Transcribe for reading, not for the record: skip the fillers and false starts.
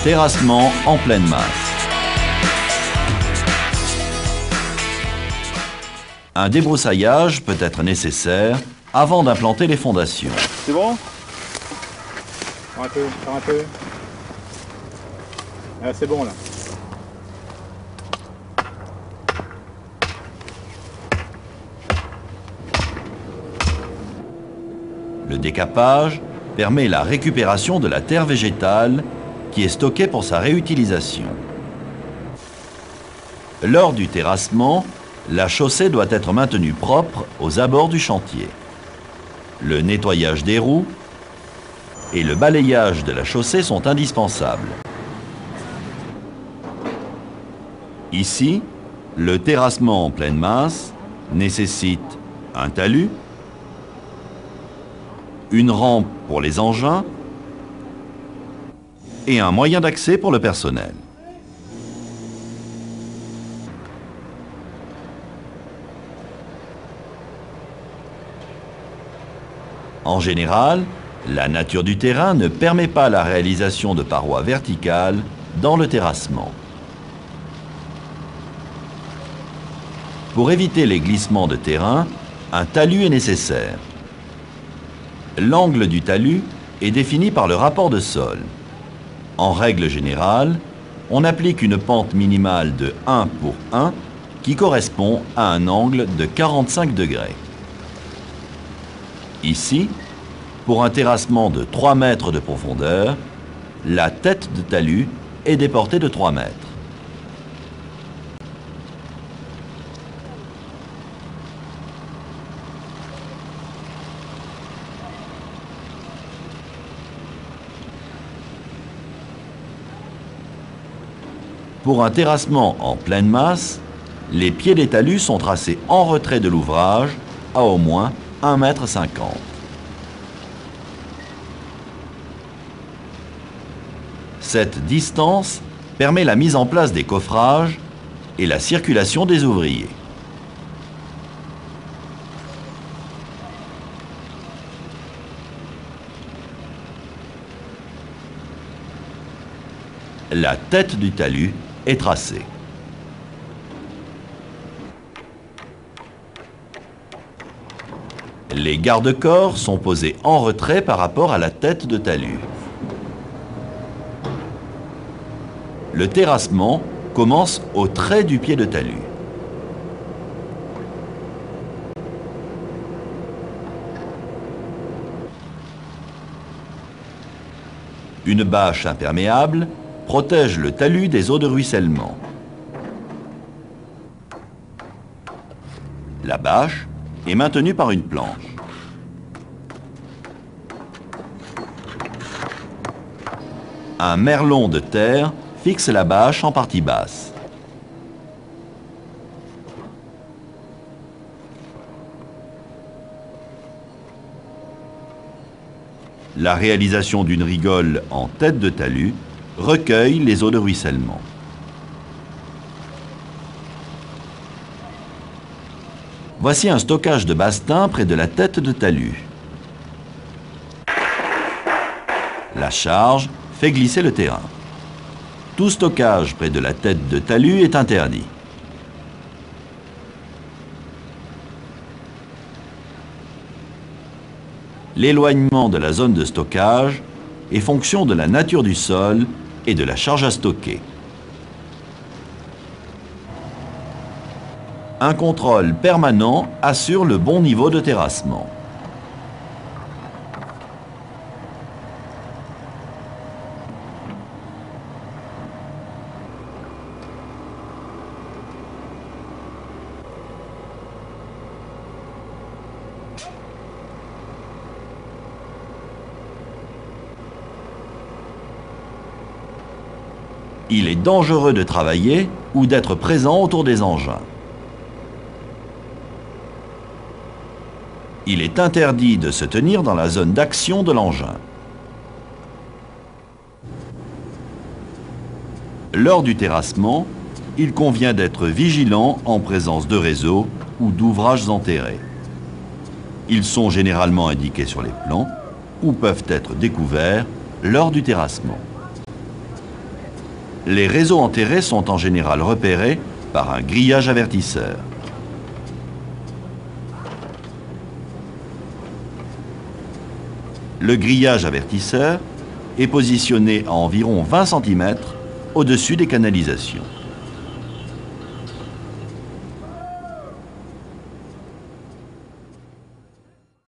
Terrassement en pleine masse. Un débroussaillage peut être nécessaire avant d'implanter les fondations. C'est bon? Un peu, un peu. Ah, c'est bon là. Le décapage permet la récupération de la terre végétale qui est stockée pour sa réutilisation. Lors du terrassement, la chaussée doit être maintenue propre aux abords du chantier. Le nettoyage des roues et le balayage de la chaussée sont indispensables. Ici, le terrassement en pleine masse nécessite un talus, une rampe pour les engins et un moyen d'accès pour le personnel. En général, la nature du terrain ne permet pas la réalisation de parois verticales dans le terrassement. Pour éviter les glissements de terrain, un talus est nécessaire. L'angle du talus est défini par le rapport de sol. En règle générale, on applique une pente minimale de 1 pour 1 qui correspond à un angle de 45 degrés. Ici, pour un terrassement de 3 mètres de profondeur, la tête de talus est déportée de 3 mètres. Pour un terrassement en pleine masse, les pieds des talus sont tracés en retrait de l'ouvrage à au moins 1,50 m. Cette distance permet la mise en place des coffrages et la circulation des ouvriers. La tête du talus est tracée. Les garde-corps sont posés en retrait par rapport à la tête de talus. Le terrassement commence au trait du pied de talus. Une bâche imperméable protège le talus des eaux de ruissellement. La bâche est maintenue par une planche. Un merlon de terre fixe la bâche en partie basse. La réalisation d'une rigole en tête de talus recueille les eaux de ruissellement. Voici un stockage de bastin près de la tête de talus. La charge fait glisser le terrain. Tout stockage près de la tête de talus est interdit. L'éloignement de la zone de stockage est fonction de la nature du sol et de la charge à stocker. Un contrôle permanent assure le bon niveau de terrassement. Il est dangereux de travailler ou d'être présent autour des engins. Il est interdit de se tenir dans la zone d'action de l'engin. Lors du terrassement, il convient d'être vigilant en présence de réseaux ou d'ouvrages enterrés. Ils sont généralement indiqués sur les plans ou peuvent être découverts lors du terrassement. Les réseaux enterrés sont en général repérés par un grillage avertisseur. Le grillage avertisseur est positionné à environ 20 cm au-dessus des canalisations.